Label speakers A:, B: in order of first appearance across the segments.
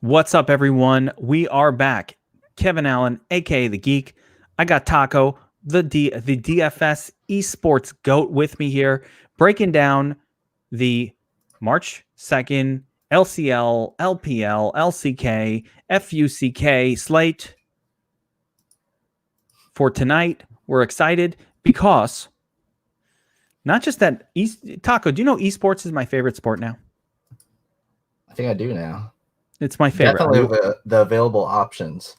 A: What's up, everyone? We are back. Kevin Allen, aka the Geek. I got Taco, the DFS eSports GOAT, with me here, breaking down the March 2nd LCL, LPL, LCK, FUCK slate for tonight. We're excited because not just that. Taco, do you know eSports is my favorite sport now?
B: I think I do now.
A: It's my favorite.
B: Definitely the available options.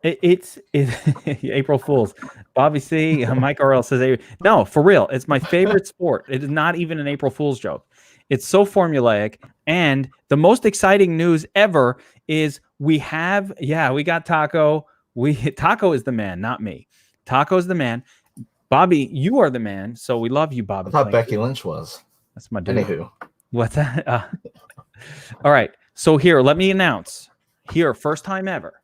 A: It's April Fools. Bobby C, Mike RL says, no, for real. It's my favorite sport. It is not even an April Fool's joke. It's so formulaic. And the most exciting news ever is we got Taco. Taco is the man, not me. Taco is the man. Bobby, you are the man. So we love you, Bobby.
B: I thought Becky Lynch was.
A: That's my dude.
B: Anywho.
A: What's that? All right. So here, let me announce. Here, first time ever.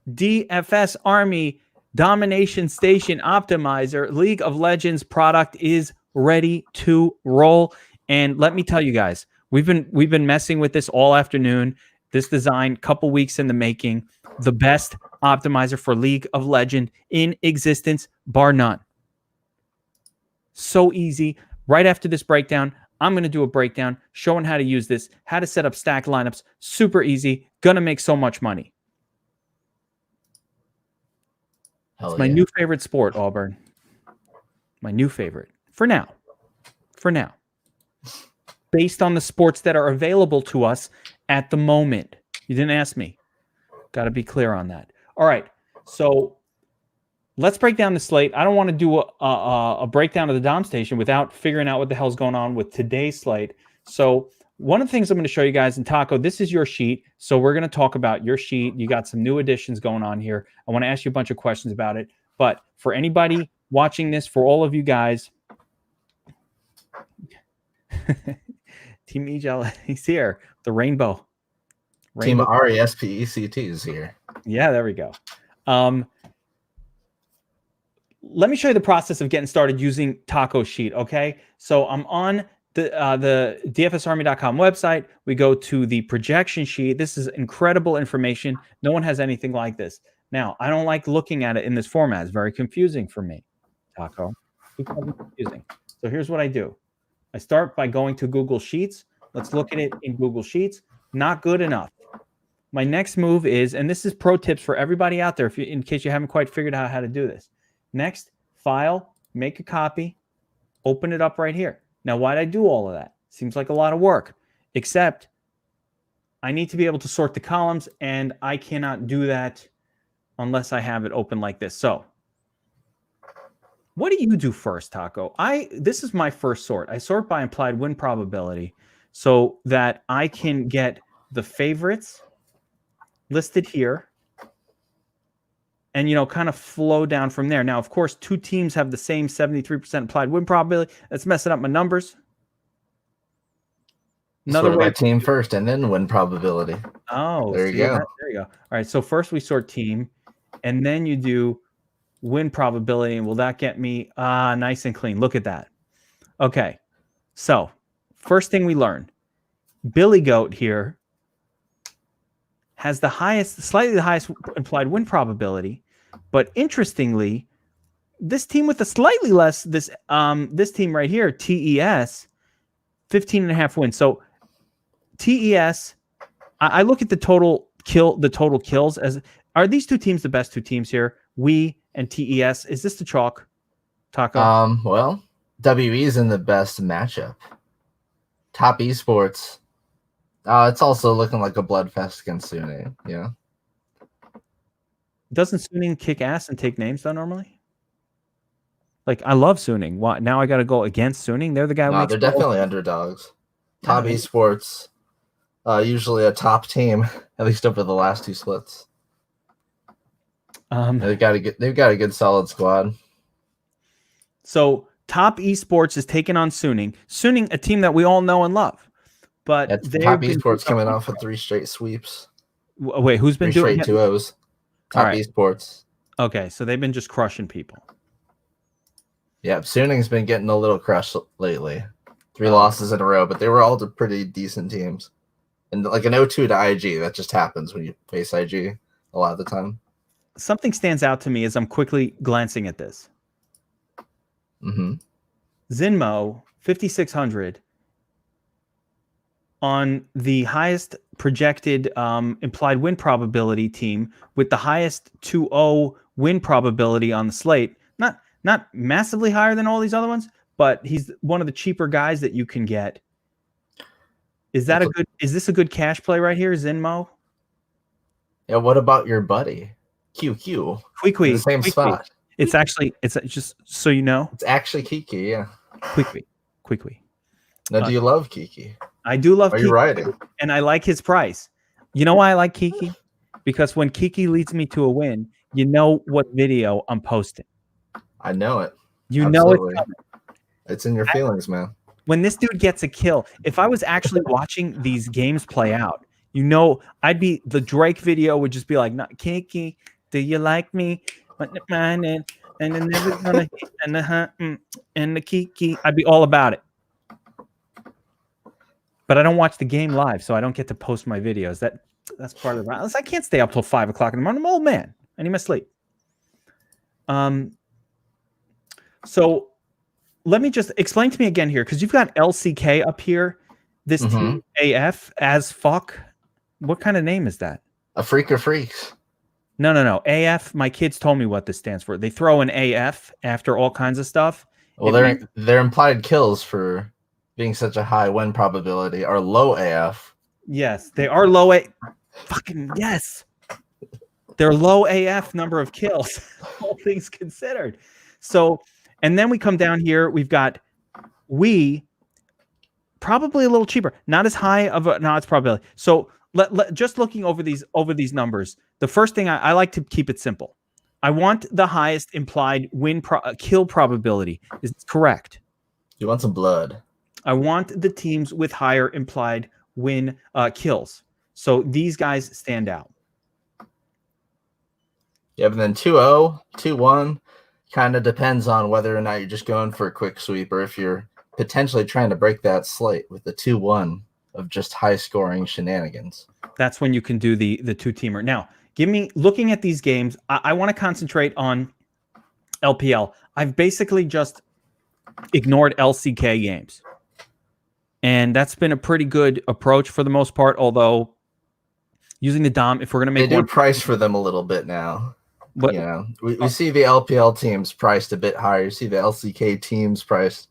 A: DFS Army Domination Station Optimizer League of Legends product is ready to roll. And let me tell you guys, we've been messing with this all afternoon. This design, couple weeks in the making, the best optimizer for League of Legends in existence, bar none. So easy. Right after this breakdown, I'm going to do a breakdown showing how to use this, how to set up stack lineups. Super easy. Going to make so much money. It's my new favorite sport, Auburn. My new favorite. For now. Based on the sports that are available to us at the moment. You didn't ask me. Got to be clear on that. All right. So let's break down the slate. I don't want to do a breakdown of the Dom Station without figuring out what the hell's going on with today's slate. So one of the things I'm going to show you guys, and Taco, this is your sheet. So we're going to talk about your sheet. You got some new additions going on here. I want to ask you a bunch of questions about it. But for anybody watching this, for all of you guys, Team EJL, he's here. The rainbow.
B: Team RESPECT is here.
A: Yeah, there we go. Let me show you the process of getting started using Taco's sheet, okay? So I'm on the dfsarmy.com website. We go to the projection sheet. This is incredible information. No one has anything like this. Now, I don't like looking at it in this format. It's very confusing for me, Taco. It's confusing. So here's what I do. I start by going to Google Sheets. Let's look at it in Google Sheets. Not good enough. My next move is, and this is pro tips for everybody out there, in case you haven't quite figured out how to do this. Next, file, make a copy, open it up right here. Now, why'd I do all of that? Seems like a lot of work, except I need to be able to sort the columns, and I cannot do that unless I have it open like this. So what do you do first, Taco? This is my first sort. I sort by implied win probability so that I can get the favorites listed here and, kind of flow down from there. Now, of course, two teams have the same 73% implied win probability. That's messing up my numbers.
B: Another way, team first and then win probability.
A: Oh,
B: there you go.
A: There you go. All right. So first we sort team, and then you do win probability. And will that get me nice and clean? Look at that. Okay. So first thing we learn, Billy Goat here has slightly the highest implied win probability. But interestingly, this team with a slightly less, this team right here, TES, 15.5 wins. So TES, I look at the total kills as, are these two teams the best two teams here? We and TES. Is this the chalk, Taco?
B: Well, WE is in the best matchup. Top esports. It's also looking like a bloodfest against Suning, yeah.
A: Doesn't Suning kick ass and take names though normally? Like, I love Suning. Why now I got to go against Suning? They're the guy.
B: No, they're definitely underdogs. Top esports, usually a top team, at least over the last two splits. They've got a good solid squad.
A: So Top Esports is taking on Suning. Suning, a team that we all know and love. But
B: Top Esports coming off of 3 straight sweeps.
A: Wait, who's been doing
B: 3 straight 2-0s? Top Esports.
A: Okay, so they've been just crushing people.
B: Yeah, Suning's been getting a little crushed lately. 3 losses in a row, but they were all pretty decent teams. And like an 0-2 to IG, that just happens when you face IG a lot of the time.
A: Something stands out to me as I'm quickly glancing at this.
B: Mm-hmm.
A: Zinmo 5600 on the highest projected implied win probability team with the highest 2-0 win probability on the slate. Not massively higher than all these other ones, but he's one of the cheaper guys that you can get. Is this a good cash play right here, Zinmo?
B: Yeah, what about your buddy? QQ.
A: Quickly.
B: In the same spot.
A: It's just so you know.
B: It's actually Kiki, yeah.
A: Quickly.
B: Now, do you love Kiki?
A: I do love
B: Are
A: Kiki.
B: you riding?
A: And I like his price. You know why I like Kiki? Because when Kiki leads me to a win, you know what video I'm posting.
B: I know it.
A: You
B: Absolutely.
A: know it's coming.
B: It's in your feelings, man.
A: When this dude gets a kill, if I was actually watching these games play out, you know, the Drake video would just be like, Kiki, do you like me? And then never gonna hit and the Kiki. I'd be all about it. But I don't watch the game live, so I don't get to post my videos. That's part of the problem. I can't stay up till 5 o'clock in the morning. I'm an old man. I need my sleep. So let me just explain to me again here, because you've got LCK up here. This team AF as fuck. What kind of name is that?
B: A freak of freaks.
A: No. AF. My kids told me what this stands for. They throw an AF after all kinds of stuff.
B: Well, their implied kills for being such a high win probability are low AF.
A: Yes, they are low A. Fucking yes. They're low AF number of kills, all things considered. So, and then we come down here. We've got probably a little cheaper, not as high of an odds probability. So, just looking over these numbers, the first thing I like to keep it simple. I want the highest implied kill probability. Is this correct?
B: You want some blood.
A: I want the teams with higher implied win kills. So these guys stand out.
B: Yeah, but then 2-0, 2-1 kind of depends on whether or not you're just going for a quick sweep or if you're potentially trying to break that slate with the 2-1 of just high scoring shenanigans.
A: That's when you can do the two-teamer. Now, looking at these games, I want to concentrate on LPL. I've basically just ignored LCK games. And that's been a pretty good approach for the most part, although using the Dom, if we're going to make...
B: They do price for them a little bit now.
A: But,
B: you know, we see the LPL teams priced a bit higher. You see the LCK teams priced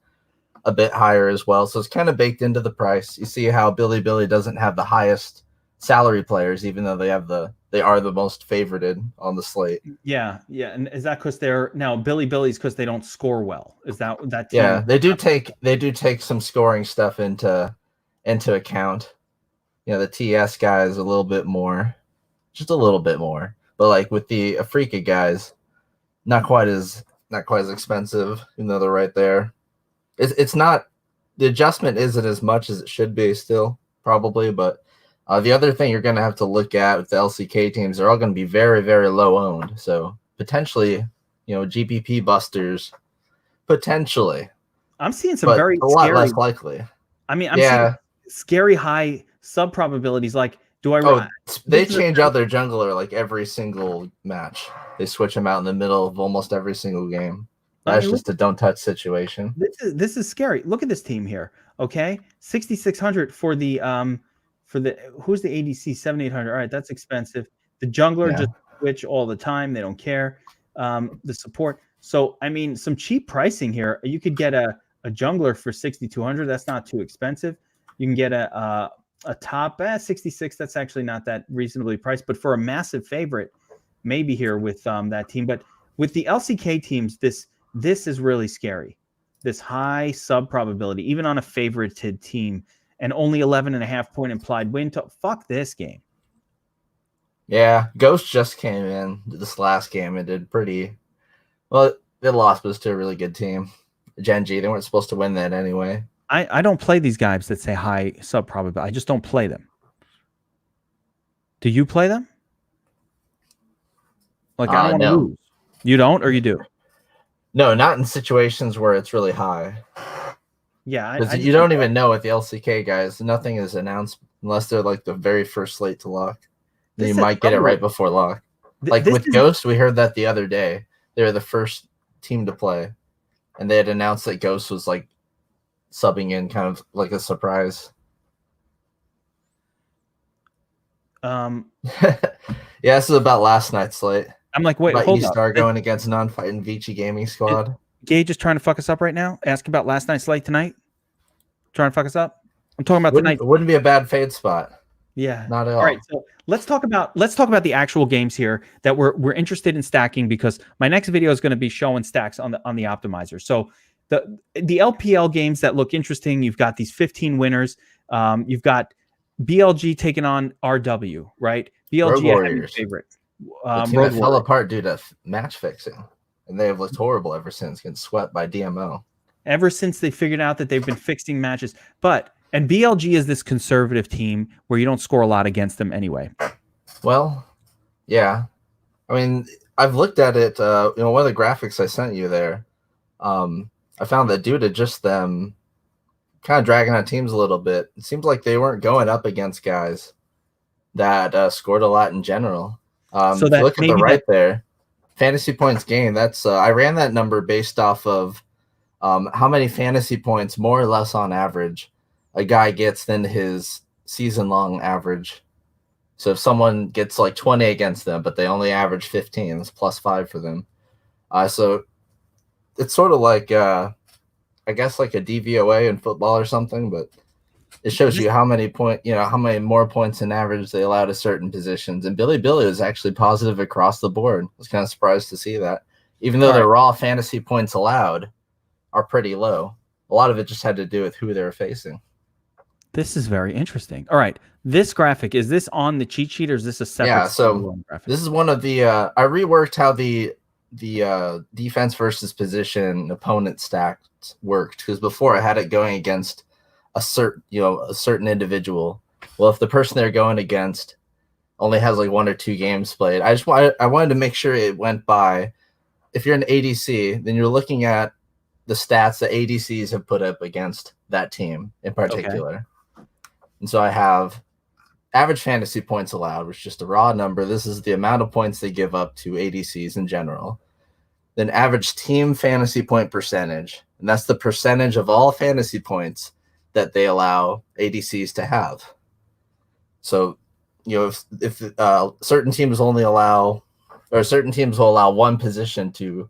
B: a bit higher as well. So it's kind of baked into the price. You see how Billy doesn't have the highest salary players, even though they are the most favorited on the slate.
A: Yeah. And is that because Billy's because they don't score well? Is that team?
B: Yeah, they do take some scoring stuff into account. You know, the TS guys a little bit more, just a little bit more. But like with the Africa guys, not quite as expensive, even though they're right there. It's not, the adjustment isn't as much as it should be still, probably, but the other thing you're going to have to look at with the LCK teams, they're all going to be very, very low owned. So potentially, you know, GPP busters, potentially.
A: I'm seeing some very
B: a lot less likely.
A: I mean, I'm seeing scary high sub probabilities. Like,
B: they change out their jungler like every single match. They switch them out in the middle of almost every single game. That's just a don't touch situation.
A: This is scary. Look at this team here. Okay, 6,600 for the who's the ADC 7,800. All right, that's expensive. The jungler just switch all the time. They don't care. The support. So I mean, some cheap pricing here. You could get a jungler for 6,200. That's not too expensive. You can get a top 66. That's actually not that reasonably priced. But for a massive favorite, maybe here with that team. But with the LCK teams, this is really scary. This high sub probability, even on a favorited team, and only 11.5 point implied win. Fuck this game.
B: Yeah, Ghost just came in this last game and did pretty well. They lost, but it's to a really good team. Genji, they weren't supposed to win that anyway.
A: I don't play these guys that say high sub probability. I just don't play them. Do you play them? Like I don't want to lose. You don't, or you do?
B: No, not in situations where it's really high.
A: Yeah,
B: because you don't even know with the LCK guys. Nothing is announced unless they're like the very first slate to lock. Then you
A: This is
B: might get it right before lock. Like
A: this
B: with
A: is
B: Ghost, we heard that the other day. They were the first team to play, and they had announced that Ghost was like subbing in, kind of like a surprise. Yeah, this is about last night's slate.
A: I'm like, wait,
B: About
A: hold up.
B: E-Star going against non-fighting Vici Gaming Squad.
A: Gage is trying to fuck us up right now. Ask about last night's slate tonight. Trying to fuck us up. I'm talking about tonight.
B: Wouldn't be a bad fade spot.
A: Yeah.
B: Not at all.
A: All right. So let's talk about the actual games here that we're interested in stacking, because my next video is going to be showing stacks on the optimizer. So the LPL games that look interesting, you've got these 15 winners. You've got BLG taking on RW, right? BLG, a heavy favorite.
B: The team that fell apart due to match fixing, and they have looked horrible ever since, getting swept by DMO.
A: Ever since they figured out that they've been fixing matches. And BLG is this conservative team where you don't score a lot against them anyway.
B: Well, yeah. I mean, I've looked at it. One of the graphics I sent you there, I found that due to just them kind of dragging on teams a little bit, it seems like they weren't going up against guys that scored a lot in general. So that, look at the right there, fantasy points gained. That's I ran that number based off of how many fantasy points, more or less on average, a guy gets than his season-long average. So if someone gets like 20 against them, but they only average 15, it's +5 for them. So it's sort of like, I guess like a DVOA in football or something, but it shows you how many how many more points in average they allow to certain positions. And Billy was actually positive across the board. I was kind of surprised to see that, even though the raw fantasy points allowed are pretty low. A lot of it just had to do with who they were facing.
A: This is very interesting. All right. This graphic, is this on the cheat sheet or is this a separate?
B: Yeah, so this is one of the I reworked how the defense versus position opponent stacks worked, because before I had it going against a certain individual. Well, if the person they're going against only has like 1 or 2 games played, I wanted to make sure it went by. If you're an ADC, then you're looking at the stats that ADCs have put up against that team in particular. Okay. And so I have average fantasy points allowed, which is just a raw number. This is the amount of points they give up to ADCs in general. Then average team fantasy point percentage, and that's the percentage of all fantasy points that they allow ADCs to have. So, if certain teams only allow, or certain teams will allow one position to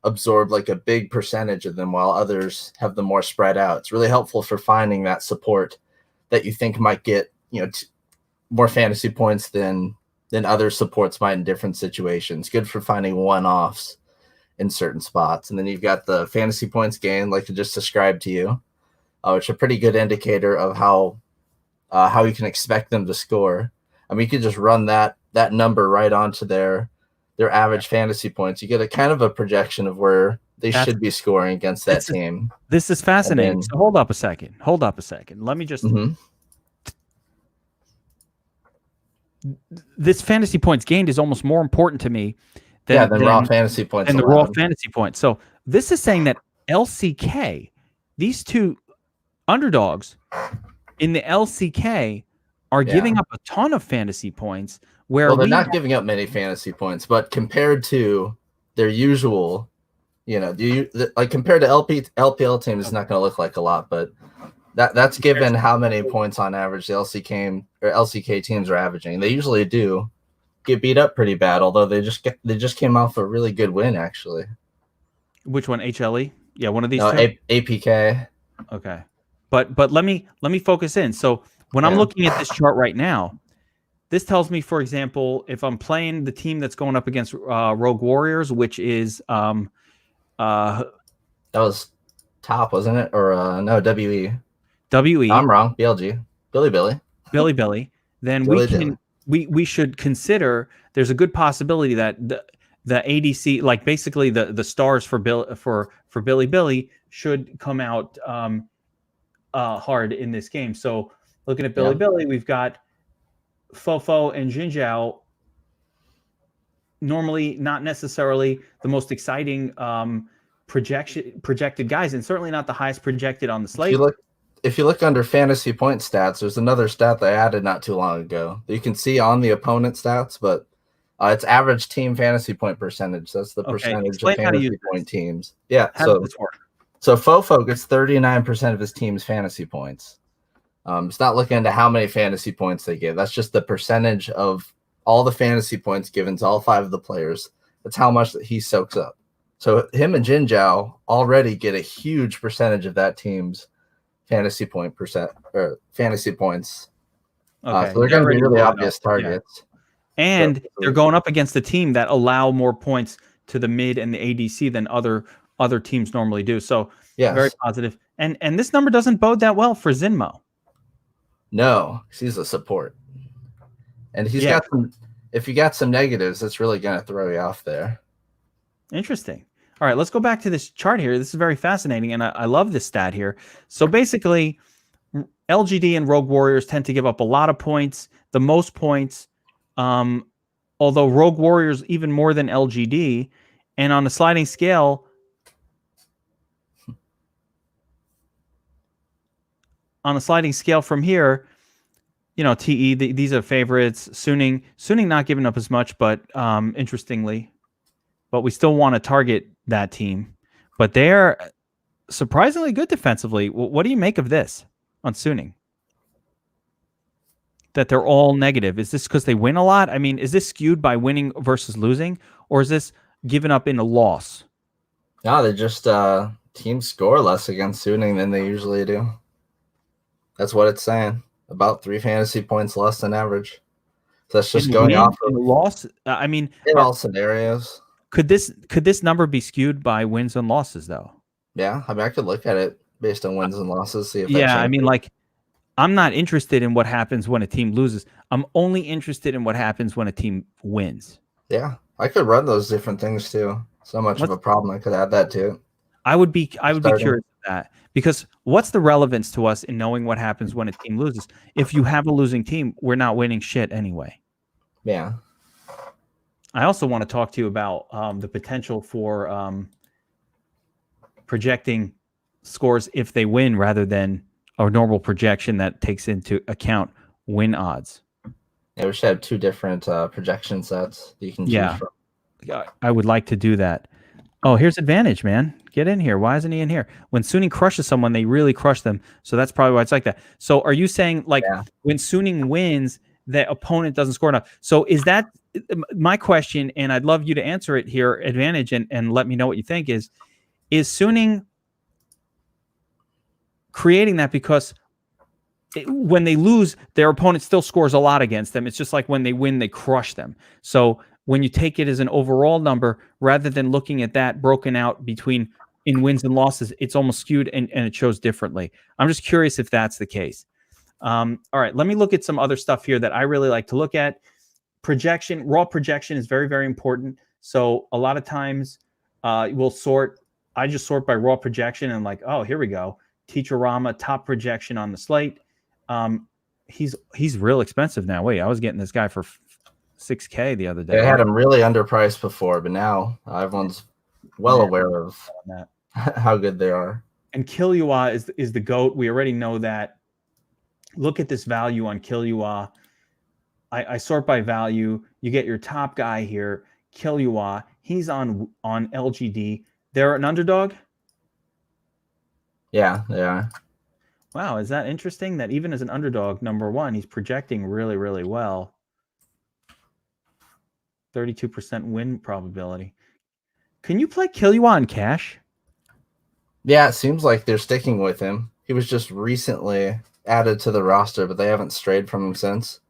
B: absorb like a big percentage of them, while others have them more spread out. It's really helpful for finding that support that you think might get more fantasy points than other supports might in different situations. Good for finding one-offs in certain spots. And then you've got the fantasy points gained, like I just described to you, which is a pretty good indicator of how you can expect them to score. I mean, you could just run that number right onto their average fantasy points. You get a kind of a projection of where they should be scoring against that team.
A: This is fascinating. So hold up a second. Let me just. This fantasy points gained is almost more important to me than
B: raw fantasy points.
A: And the raw fantasy points. So this is saying that LCK, these two underdogs in the LCK are giving up a ton of fantasy points. Where
B: they're not giving up many fantasy points, but compared to their usual, compared to LPL teams, it's not going to look like a lot, but that's given how many points on average the LCK teams are averaging. They usually do get beat up pretty bad, although they just came off a really good win actually.
A: Which one? HLE? Yeah, one of these two.
B: APK.
A: Okay, but let me focus in. So when I'm looking at this chart right now, this tells me, for example, if I'm playing the team that's going up against Rogue Warriors, which is
B: that was top, wasn't it? Or no, WE.
A: WE.
B: I'm wrong. BLG. Billy.
A: Then we should consider there's a good possibility that the ADC, like basically the stars for Billy should come out hard in this game. So looking at Billy, we've got Fofo and Jinzhao, normally not necessarily the most exciting projected guys, and certainly not the highest projected on the slate.
B: if you look under fantasy point stats, there's another stat they added not too long ago that you can see on the opponent stats, but it's average team fantasy point percentage. That's the percentage of
A: Explain how to use
B: fantasy
A: this.
B: point teams. Yeah.
A: How does this work?
B: So Fofo gets 39% of his team's fantasy points. It's not looking into how many fantasy points they give. That's just the percentage of all the fantasy points given to all 5 of the players. That's how much that he soaks up. So him and Jinzhao already get a huge percentage of that team's fantasy points.
A: Okay.
B: So they're going to be really obvious targets.
A: Yeah. And they're going up against a team that allow more points to the mid and the ADC than other teams normally do. So very positive. And this number doesn't bode that well for Zinmo.
B: No, he's a support. And he's got some, if you got some negatives, that's really going to throw you off there.
A: Interesting. All right, let's go back to this chart here. This is very fascinating, and I love this stat here. So basically, LGD and Rogue Warriors tend to give up a lot of points, the most points, although Rogue Warriors even more than LGD. And on a sliding scale, from here, you know, TE, these are favorites. Suning not giving up as much, but interestingly, but we still want to target that team. But they're surprisingly good defensively. What do you make of this on Suning? That they're all negative. Is this because they win a lot? I mean, is this skewed by winning versus losing, or is this given up in a loss?
B: No, they just teams score less against Suning than they usually do. That's what it's saying. About 3 fantasy points less than average. So that's just going off of
A: loss. I mean,
B: in all scenarios.
A: Could this number be skewed by wins and losses though?
B: Yeah, I mean, I could look at it based on wins and losses. See if
A: I mean, like, I'm not interested in what happens when a team loses. I'm only interested in what happens when a team wins.
B: Yeah, I could run those different things too. So much of a problem. I could add that too.
A: I would be curious of that, because what's the relevance to us in knowing what happens when a team loses? If you have a losing team, we're not winning shit anyway.
B: Yeah.
A: I also want to talk to you about the potential for projecting scores if they win rather than a normal projection that takes into account win odds.
B: Yeah, we should have 2 different projection sets that you can choose from.
A: I would like to do that. Oh, here's Advantage, man. Get in here. Why isn't he in here? When Suning crushes someone, they really crush them. So that's probably why it's like that. So are you saying, like, when Suning wins, the opponent doesn't score enough? So is that my question, and I'd love you to answer it here, Advantage, and let me know what you think, is Suning creating that because when they lose, their opponent still scores a lot against them? It's just like when they win, they crush them. So when you take it as an overall number, rather than looking at that broken out between in wins and losses, it's almost skewed and it shows differently. I'm just curious if that's the case. All right, let me look at some other stuff here that I really like to look at. Projection, raw projection is very, very important. So a lot of times we'll sort. I just sort by raw projection and like, oh, here we go. Teacherama, top projection on the slate. He's real expensive now. Wait, I was getting this guy for $6K the other day.
B: I had him really underpriced before, but now everyone's well aware of how good they are.
A: And Killua is the GOAT. We already know that. Look at this value on Killua. I sort by value. You get your top guy here, Killua. He's on LGD. They're an underdog?
B: Yeah, they are.
A: Wow, is that interesting that even as an underdog, number one, he's projecting really, really well. 32% win probability. Can you play Killua on cash?
B: Yeah, it seems like they're sticking with him. He was just recently added to the roster, but they haven't strayed from him since.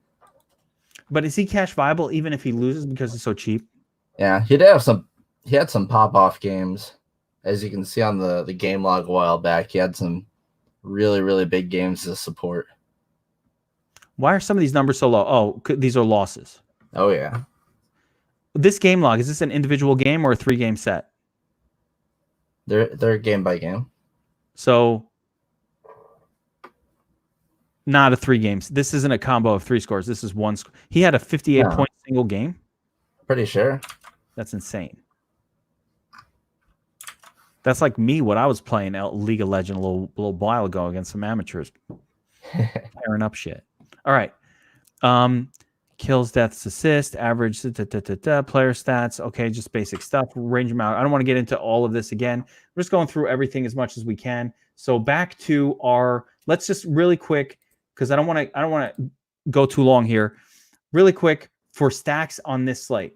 A: But is he cash viable even if he loses because it's so cheap?
B: Yeah, he had some pop-off games. As you can see on the game log a while back, he had some really, really big games to support.
A: Why are some of these numbers so low? Oh, these are losses.
B: Oh, yeah.
A: This game log, is this an individual game or a 3-game set?
B: They're game by game.
A: So not a 3 games. This isn't a combo of 3 scores. This is 1 score. He had a 58-point single game?
B: Pretty sure.
A: That's insane. That's like me, what I was playing League of Legends a little while ago against some amateurs. Tearing up shit. All right. Kills, deaths, assist, average, player stats. Okay, just basic stuff. Range them out. I don't want to get into all of this again. We're just going through everything as much as we can. So back to our. Let's just really quick, because I don't want to go too long here. Really quick for stacks on this slate.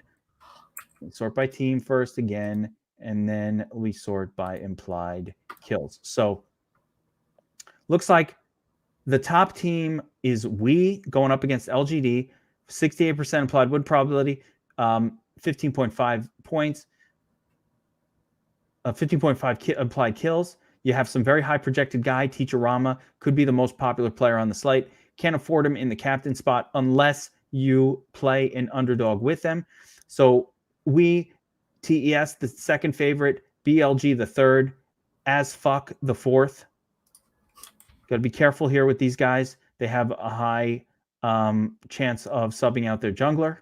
A: We sort by team first again, and then we sort by implied kills. So looks like the top team is we going up against LGD, 68% implied win probability, 15.5 points, 15.5 implied kills. You have some very high projected guy, Teacherama, could be the most popular player on the slate. Can't afford him in the captain spot unless you play an underdog with them. So we, TES, the second favorite, BLG, the third, as fuck, the fourth. Got to be careful here with these guys. They have a high chance of subbing out their jungler.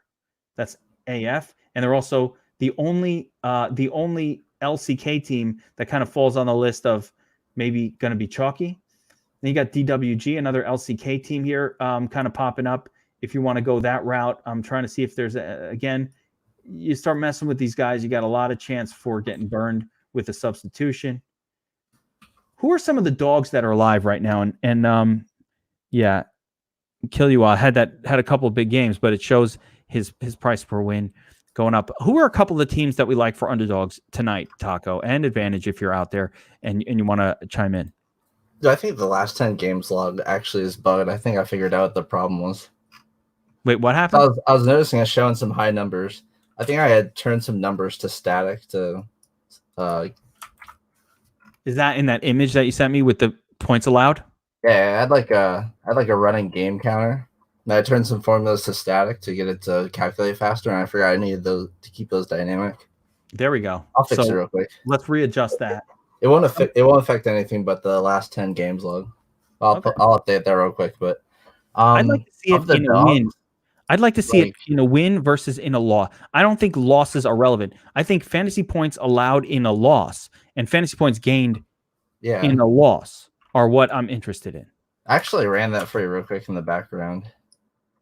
A: That's AF. And they're also the only LCK team that kind of falls on the list of maybe going to be chalky. Then you got DWG, another LCK team here kind of popping up. If you want to go that route, I'm trying to see if there's, again, you start messing with these guys, you got a lot of chance for getting burned with a substitution. Who are some of the dogs that are alive right now? And yeah, Kill You All had a couple of big games, but it shows his price per win going up. Who are a couple of the teams that we like for underdogs tonight, Taco, and Advantage if you're out there and you want to chime in?
B: I think the last 10 games log actually is bugged. I think I figured out what the problem was.
A: Wait, what happened?
B: I was noticing it's showing some high numbers. I think I had turned some numbers to static to.
A: Is that in that image that you sent me with the points allowed?
B: Yeah, I had like a running game counter. And I turned some formulas to static to get it to calculate faster, and I forgot I needed those to keep those dynamic.
A: There we go.
B: I'll fix it real quick.
A: Let's readjust that.
B: It won't affect anything but the last 10 games log. I'll update that real quick, but
A: I'd like to see it in a win. I'd like to see it in a win versus in a loss. I don't think losses are relevant. I think fantasy points allowed in a loss and fantasy points gained in a loss are what I'm interested in.
B: I actually ran that for you real quick in the background.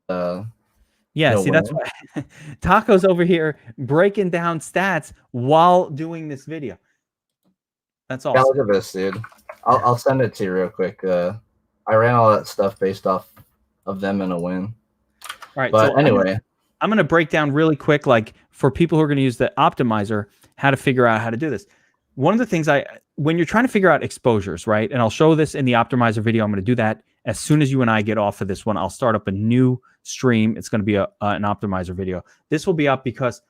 A: Yeah, see, that's why Taco's over here breaking down stats while doing this video. That's awesome.
B: Yeah, look at this, dude. I'll send it to you real quick. I ran all that stuff based off of them in a win.
A: All right,
B: but
A: so
B: anyway,
A: I'm going to break down really quick, like for people who are going to use the optimizer, how to figure out how to do this. One of the things when you're trying to figure out exposures, right? And I'll show this in the optimizer video. I'm going to do that as soon as you and I get off of this one. I'll start up a new stream. It's going to be an optimizer video. This will be up because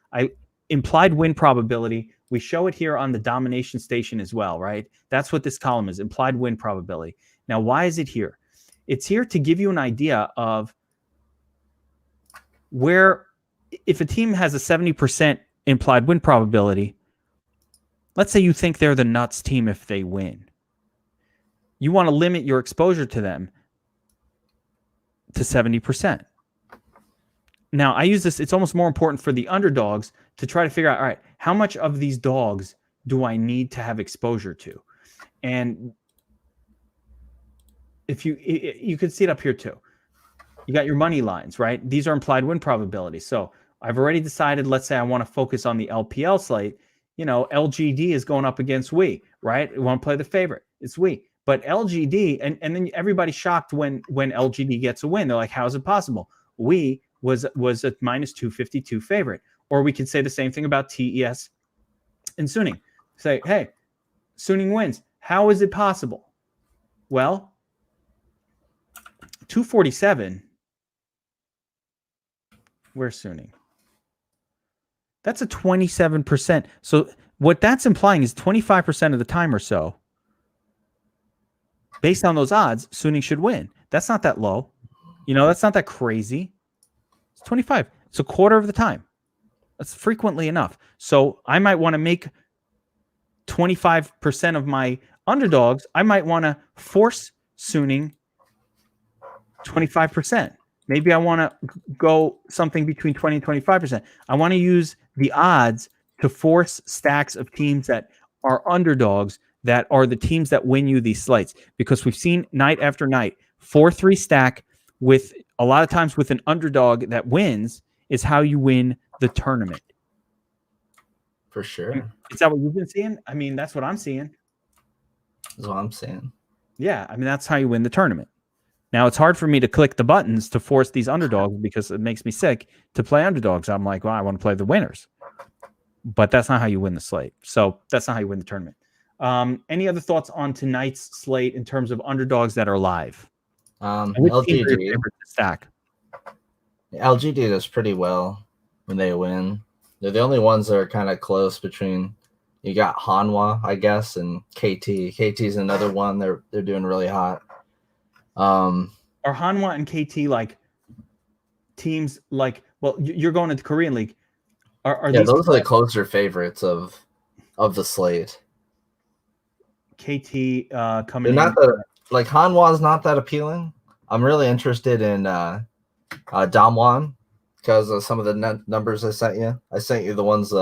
A: implied win probability. We show it here on the domination station as well, right? That's what this column is, implied win probability. Now, why is it here? It's here to give you an idea of where, if a team has a 70% implied win probability, let's say you think they're the nuts team if they win. You want to limit your exposure to them to 70%. Now, I use this, it's almost more important for the underdogs to try to figure out, all right, how much of these dogs do I need to have exposure to? And if you could see it up here too. You got your money lines, right? These are implied win probabilities. So I've already decided, let's say I want to focus on the LPL slate. You know, LGD is going up against we, right? We want to play the favorite. It's we. But LGD, and then everybody's shocked when LGD gets a win. They're like, how is it possible? We was a minus 252 favorite. Or we could say the same thing about TES and Suning. Say, hey, Suning wins. How is it possible? Well, 247. Where's Suning? That's a 27%. So what that's implying is 25% of the time or so, based on those odds, Suning should win. That's not that low. You know, that's not that crazy. It's 25. It's a quarter of the time. That's frequently enough. So I might want to make 25% of my underdogs. I might want to force Suning 25%. Maybe I want to go something between 20 and 25%. I want to use the odds to force stacks of teams that are underdogs that are the teams that win you these slates, because we've seen night after night 4-3 stack with a lot of times with an underdog that wins is how you win the tournament.
B: For sure.
A: Is that what you've been seeing? I mean, that's what I'm seeing.
B: That's what I'm saying.
A: Yeah, I mean, that's how you win the tournament. Now, it's hard for me to click the buttons to force these underdogs because it makes me sick to play underdogs. I'm like, well, I want to play the winners. But that's not how you win the slate. So that's not how you win the tournament. Any other thoughts on tonight's slate in terms of underdogs that are live? Which teams are your
B: LGD.
A: favorite to stack?
B: LGD does pretty well when they win. They're the only ones that are kind of close between. You got Hanwha, I guess, and KT. KT's another one. They're doing really hot.
A: Are Hanwha and KT like teams like? Well, you're going to the Korean League. Are
B: yeah,
A: these
B: those are the closer favorites of the slate.
A: KT coming
B: They're
A: in?
B: not like Hanwha's not that appealing. I'm really interested in Damwon because of some of the numbers I sent you. I sent you the ones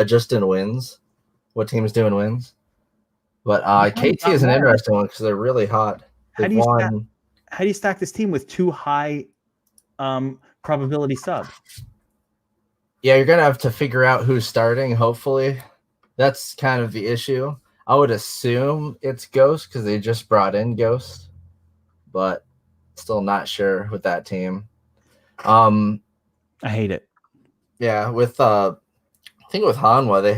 B: just in wins. What team's doing wins? But KT is an interesting one because they're really hot.
A: How do you stack this team with two high probability sub?
B: Yeah, you're gonna have to figure out who's starting. Hopefully, that's kind of the issue. I would assume it's Ghost because they just brought in Ghost, but still not sure with that team.
A: I hate it.
B: Yeah, with I think with Hanwha they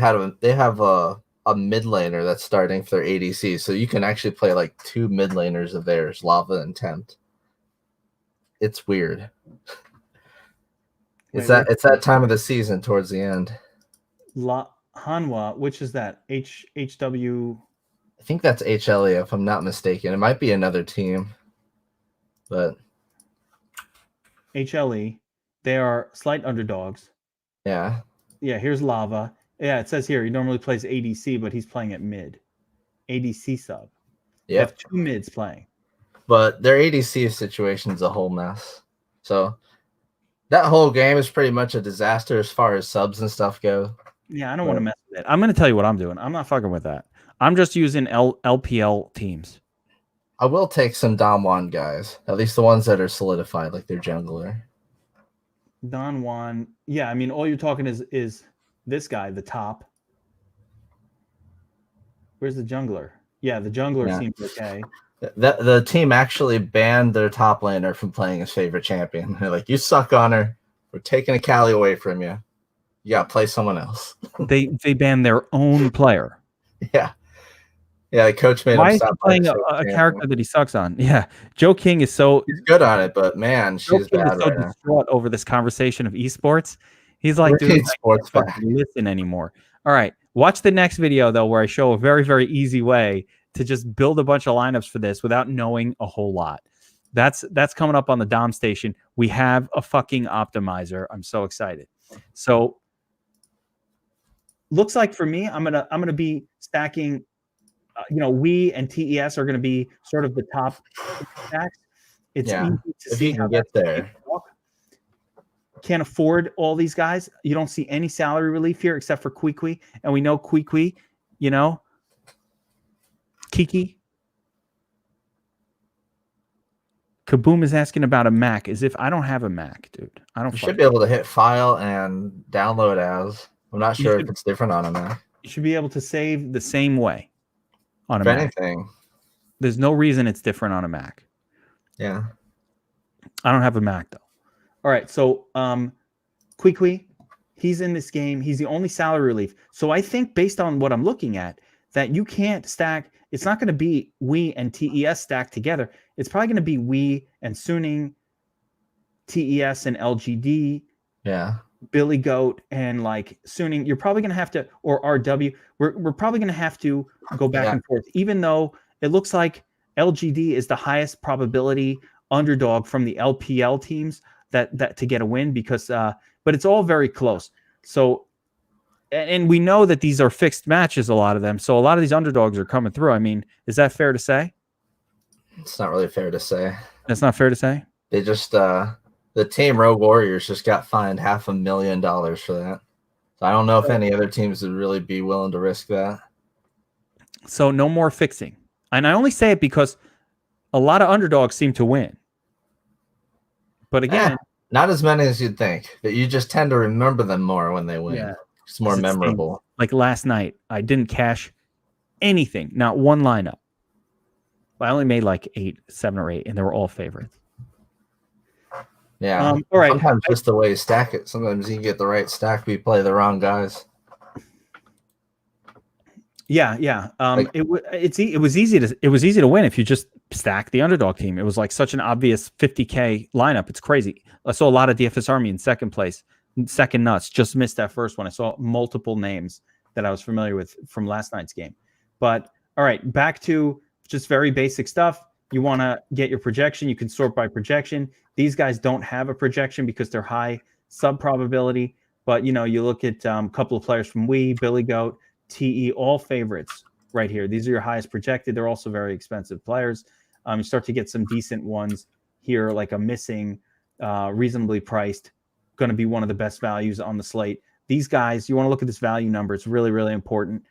B: have a mid laner that's starting for their ADC, so you can actually play like two mid laners of theirs, Lava and Tempt. It's weird. It's that time of the season towards the end.
A: Hanwha, which is that? HW.
B: I think that's HLE, if I'm not mistaken. It might be another team, but
A: HLE. They are slight underdogs.
B: Yeah.
A: Yeah, here's Lava. Yeah, it says here he normally plays ADC, but he's playing at mid. ADC sub.
B: Yeah.
A: Have two mids playing.
B: But their ADC situation is a whole mess. So that whole game is pretty much a disaster as far as subs and stuff go.
A: Yeah, I don't want to mess with it. I'm going to tell you what I'm doing. I'm not fucking with that. I'm just using LPL teams.
B: I will take some Damwon guys, at least the ones that are solidified, like their jungler.
A: Don Juan. Yeah, I mean, all you're talking is this guy, the top. Where's the jungler? Yeah, the jungler seems okay.
B: The team actually banned their top laner from playing his favorite champion. They're like, you suck on her. We're taking a Cali away from you. You got to play someone else.
A: They banned their own player.
B: Yeah. Yeah, the coach made him stop
A: playing a character that he sucks on. Yeah, Joe King is he's
B: good on it, but man, she's bad
A: is so distraught over this conversation of esports. He's like, dude, I can't fucking listen anymore. All right, watch the next video though, where I show a very, very easy way to just build a bunch of lineups for this without knowing a whole lot. That's coming up on the Dom station. We have a fucking optimizer. I'm so excited. So looks like for me, I'm gonna be stacking. We and TES are going to be sort of the top stacks. It's easy to see how
B: get there.
A: Can't afford all these guys. You don't see any salary relief here except for Kwee, and we know Kwee, Kiki. Kaboom is asking about a Mac, as if I don't have a Mac, dude. I don't.
B: You should be able to hit file and download as. I'm not sure if it's different on a Mac.
A: You should be able to save the same way on a
B: Mac. Anything.
A: There's no reason it's different on a Mac.
B: Yeah.
A: I don't have a Mac though. All right, so Kwee, he's in this game. He's the only salary relief. So I think based on what I'm looking at, that you can't stack. It's not going to be we and TES stacked together. It's probably going to be we and Suning, TES and LGD.
B: Yeah.
A: Billy Goat and like Suning. You're probably going to have to, or RW. We're probably going to have to go back and forth, even though it looks like LGD is the highest probability underdog from the LPL teams that to get a win because but it's all very close. So and we know that these are fixed matches, a lot of them. So a lot of these underdogs are coming through. I mean, is that fair to say?
B: It's not really fair to say.
A: That's not fair to say.
B: They just the team Rogue Warriors just got fined $500,000 for that. So I don't know if any other teams would really be willing to risk that.
A: So no more fixing. And I only say it because a lot of underdogs seem to win. But again,
B: not as many as you'd think. But you just tend to remember them more when they win.
A: yeah,
B: It's more
A: 'cause it stinks.
B: memorable.
A: Like last night, I didn't cash anything, not one lineup. I only made like 7 or 8, and they were all favorites.
B: Yeah.
A: All right.
B: Sometimes just the way you stack it. Sometimes you get the right stack, but you play the wrong guys.
A: Yeah. It was easy to win if you just stack the underdog team. It was like such an obvious 50K lineup. It's crazy. I saw a lot of DFS Army in second place, second nuts. Just missed that first one. I saw multiple names that I was familiar with from last night's game. But all right, back to just very basic stuff. You want to get your projection. You can sort by projection. These guys don't have a projection because they're high sub probability. But you look at a couple of players from Billy Goat, TE, all favorites right here. These are your highest projected. They're also very expensive players. You start to get some decent ones here, like a missing, reasonably priced, going to be one of the best values on the slate. These guys, you want to look at this value number. It's really, really important.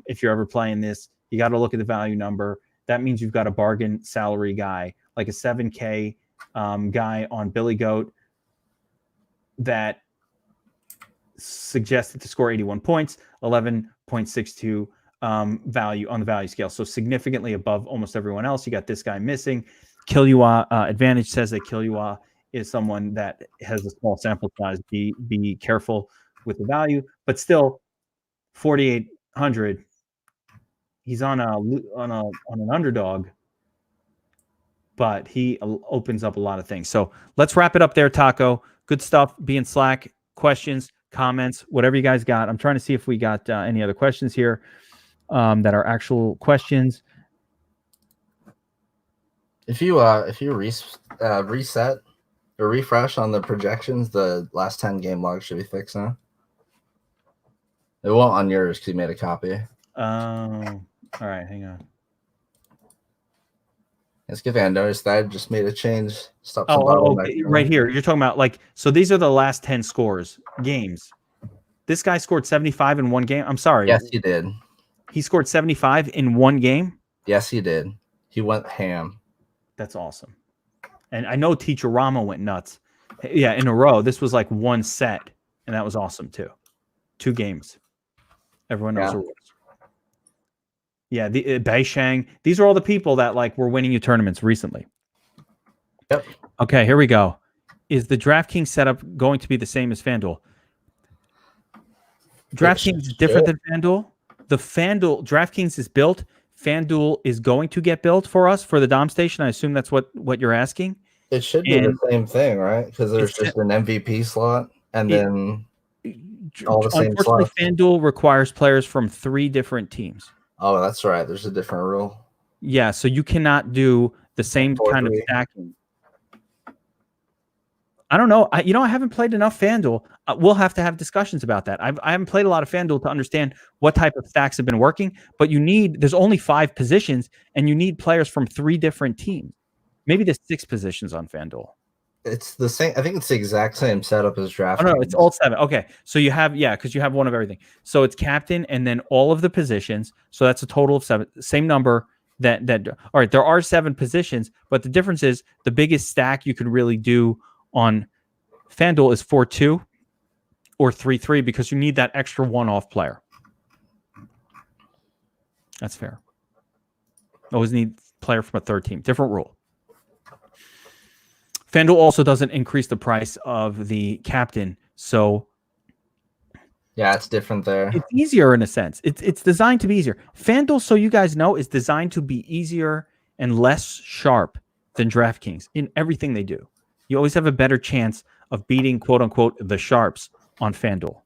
A: If you're ever playing this, you got to look at the value number. That means you've got a bargain salary guy, like a 7K guy on Billy Goat that suggested to score 81 points, 11.62 value on the value scale. So significantly above almost everyone else. You got this guy missing. Killua Advantage says that Killua is someone that has a small sample size. Be careful with the value, but still 4,800. He's on an underdog, but he opens up a lot of things. So let's wrap it up there, Taco. Good stuff. Be in Slack. Questions, comments, whatever you guys got. I'm trying to see if we got any other questions here that are actual questions.
B: If you reset or refresh on the projections, the last 10 game logs should be fixed now. It won't on yours because you made a copy.
A: All right, hang on.
B: It's good. I noticed that I just made a change.
A: Okay. Right here. You're talking about so these are the last 10 games. This guy scored 75 in one game. I'm sorry.
B: Yes, he did.
A: He scored 75 in one game?
B: Yes, he did. He went ham.
A: That's awesome. And I know Teacher Rama went nuts. Yeah, in a row. This was like one set, and that was awesome too. 2 games. Everyone knows who it was. Yeah, the Beishang. These are all the people that were winning you tournaments recently.
B: Yep.
A: Okay, here we go. Is the DraftKings setup going to be the same as FanDuel? DraftKings is different than FanDuel. The DraftKings is built. FanDuel is going to get built for us for the Dom Station. I assume that's what you're asking.
B: It should be the same thing, right? Because there's just an MVP slot and then all the same slots.
A: Unfortunately, FanDuel requires players from 3 different teams.
B: Oh, that's right. There's a different rule.
A: Yeah, so you cannot do the same kind of stacking. I don't know. I haven't played enough FanDuel. We'll have to have discussions about that. I haven't played a lot of FanDuel to understand what type of stacks have been working, but there's only 5 positions, and you need players from 3 different teams. Maybe there's 6 positions on FanDuel.
B: It's the same. I think it's the exact same setup as DraftKings.
A: Oh, no, it's all 7. Okay, so you have because you have one of everything. So it's captain and then all of the positions. So that's a total of 7. Same number. That all right. There are 7 positions, but the difference is the biggest stack you can really do on FanDuel is 4-2 or 3-3 because you need that extra one-off player. That's fair. Always need player from a 3rd team. Different rule. FanDuel also doesn't increase the price of the captain, so
B: yeah, it's different there.
A: It's easier in a sense. It's designed to be easier. FanDuel, so you guys know, is designed to be easier and less sharp than DraftKings in everything they do. You always have a better chance of beating "quote unquote" the sharps on FanDuel.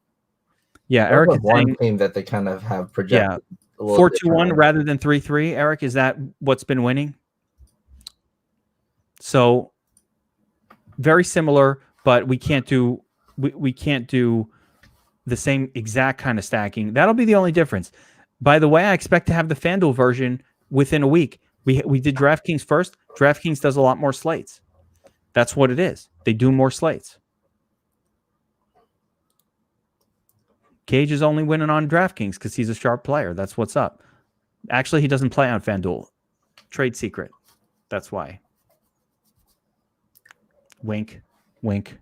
A: Yeah, Eric is
B: one
A: saying,
B: team that they kind of have projected.
A: Yeah, 4-2-1 rather than 3-3. Eric, is that what's been winning? So very similar, but we can't do the same exact kind of stacking. That'll be the only difference. By the way, I expect to have the FanDuel version within a week. We did DraftKings first. DraftKings does a lot more slates. That's what it is. They do more slates. Cage is only winning on DraftKings because he's a sharp player. That's what's up. Actually, he doesn't play on FanDuel. Trade secret. That's why. Wink, wink.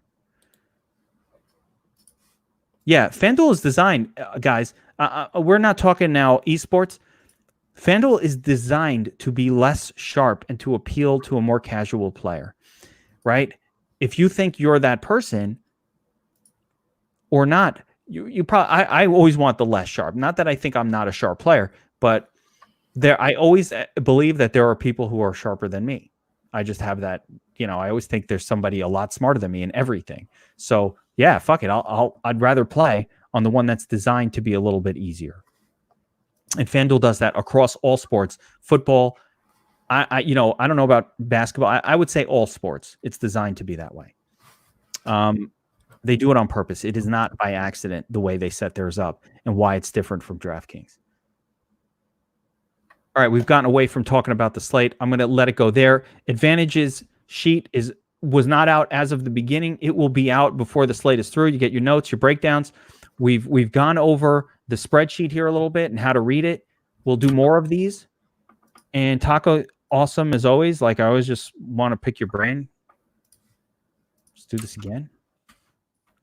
A: Yeah, FanDuel is designed, guys. We're not talking now esports. FanDuel is designed to be less sharp and to appeal to a more casual player, right? If you think you're that person or not, you probably. I always want the less sharp. Not that I think I'm not a sharp player, but I always believe that there are people who are sharper than me. I just have that, I always think there's somebody a lot smarter than me in everything. So yeah, fuck it. I'd rather play on the one that's designed to be a little bit easier. And FanDuel does that across all sports. Football, I don't know about basketball. I would say all sports. It's designed to be that way. They do it on purpose. It is not by accident the way they set theirs up and why it's different from DraftKings. All right, we've gotten away from talking about the slate. I'm going to let it go there. Advantages sheet was not out as of the beginning. It will be out before the slate is through. You get your notes, your breakdowns. We've gone over the spreadsheet here a little bit and how to read it. We'll do more of these. And Taco, awesome as always. Like I always just want to pick your brain. Let's do this again.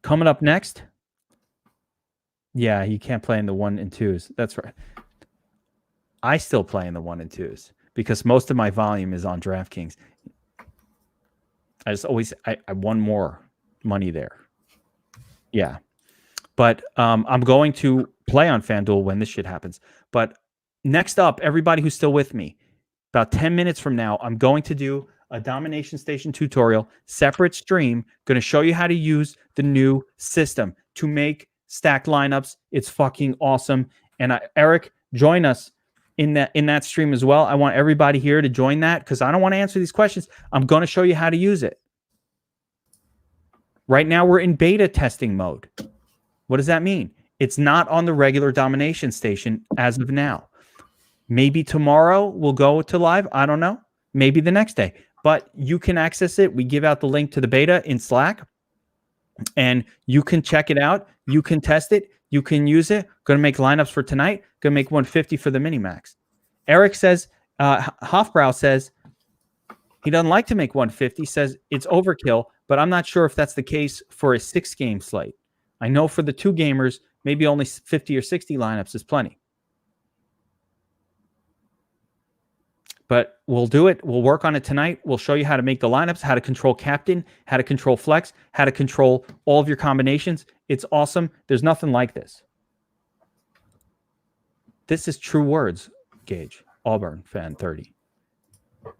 A: Coming up next. Yeah, you can't play in the 1 and 2s. That's right. I still play in the 1 and 2s because most of my volume is on DraftKings. I just always I won more money there. Yeah. But I'm going to play on FanDuel when this shit happens. But next up, everybody who's still with me, about 10 minutes from now, I'm going to do a Domination Station tutorial, separate stream, going to show you how to use the new system to make stacked lineups. It's fucking awesome. And Eric, join us in that stream as well. I want everybody here to join that because I don't want to answer these questions. I'm going to show you how to use it. Right now, we're in beta testing mode. What does that mean? It's not on the regular Domination Station as of now. Maybe tomorrow we'll go to live. I don't know. Maybe the next day. But you can access it. We give out the link to the beta in Slack. And you can check it out. You can test it. You can use it. Going to make lineups for tonight. Going to make 150 for the Minimax. Eric says, Hofbrow says, he doesn't like to make 150. Says it's overkill, but I'm not sure if that's the case for a 6-game slate. I know for the 2 gamers, maybe only 50 or 60 lineups is plenty. But we'll do it. We'll work on it tonight. We'll show you how to make the lineups, how to control captain, how to control flex, how to control all of your combinations. It's awesome. There's nothing like this. This is true words, Gage. Auburn fan 30.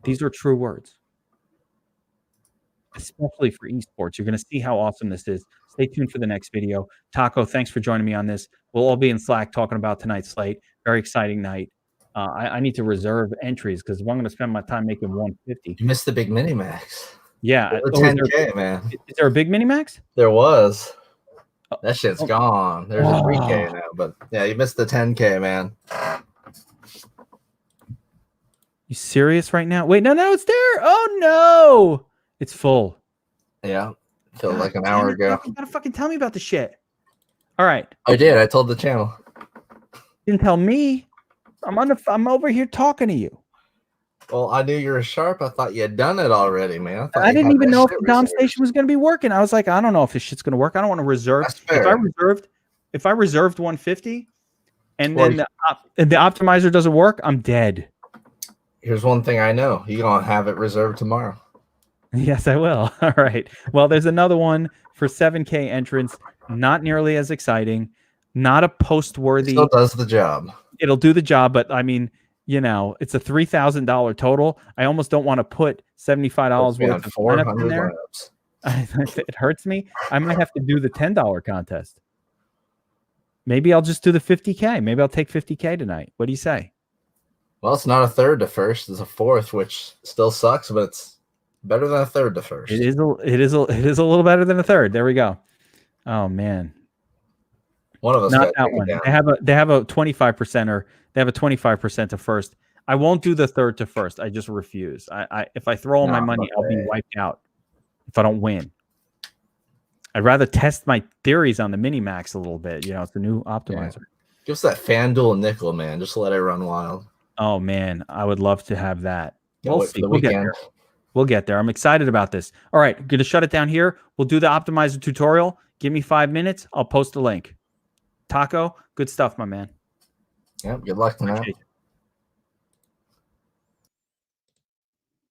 A: These are true words. Especially for esports. You're going to see how awesome this is. Stay tuned for the next video. Taco, thanks for joining me on this. We'll all be in Slack talking about tonight's slate. Very exciting night. I need to reserve entries because I'm going to spend my time making 150.
B: You missed the big Minimax.
A: Yeah.
B: 10K, man.
A: Is there a big Minimax?
B: There was. That shit's gone. There's a 3K now, but yeah, you missed the 10K, man.
A: You serious right now? Wait, no, it's there. Oh, no. It's full.
B: Yeah. Felt like an hour ago.
A: You got to fucking tell me about the shit. All right.
B: I did. I told the channel.
A: Didn't tell me. I'm over here talking to you.
B: Well, I knew you were sharp. I thought you had done it already, man.
A: I didn't even know if the Dom Station was going to be working. I was like, I don't know if this shit's going to work. I don't want to reserve. If I reserved 150 and then the optimizer doesn't work, I'm dead.
B: Here's one thing I know. You're going to have it reserved tomorrow.
A: Yes, I will. All right. Well, there's another one for 7K entrance. Not nearly as exciting. Not a post-worthy.
B: Still does the job.
A: It'll do the job, but I mean, it's a $3,000 total. I almost don't want to put $75 worth of lineups in there. It hurts me. I might have to do the $10 contest. Maybe I'll just do the 50K. Maybe I'll take 50K tonight. What do you say?
B: Well, it's not a third to first. It's a fourth, which still sucks, but it's better than a third to first.
A: It is a little better than a third. There we go. Oh man.
B: One of us
A: not that one. They have a 25% or they have a 25% to first. I won't do the third to first. I just refuse. If I throw all my money, I'll be wiped out if I don't win. I'd rather test my theories on the Minimax a little bit. It's the new optimizer.
B: Give us that FanDuel nickel, man. Just let it run wild.
A: Oh man, I would love to have that.
B: Can't
A: We'll
B: wait for
A: see.
B: the
A: We'll get
B: weekend.
A: there. We'll get there. I'm excited about this. All right, gonna shut it down here. We'll do the optimizer tutorial. Give me 5 minutes. I'll post a link. Taco, good stuff, my man.
B: Yep. Good luck tonight.
A: Appreciate you.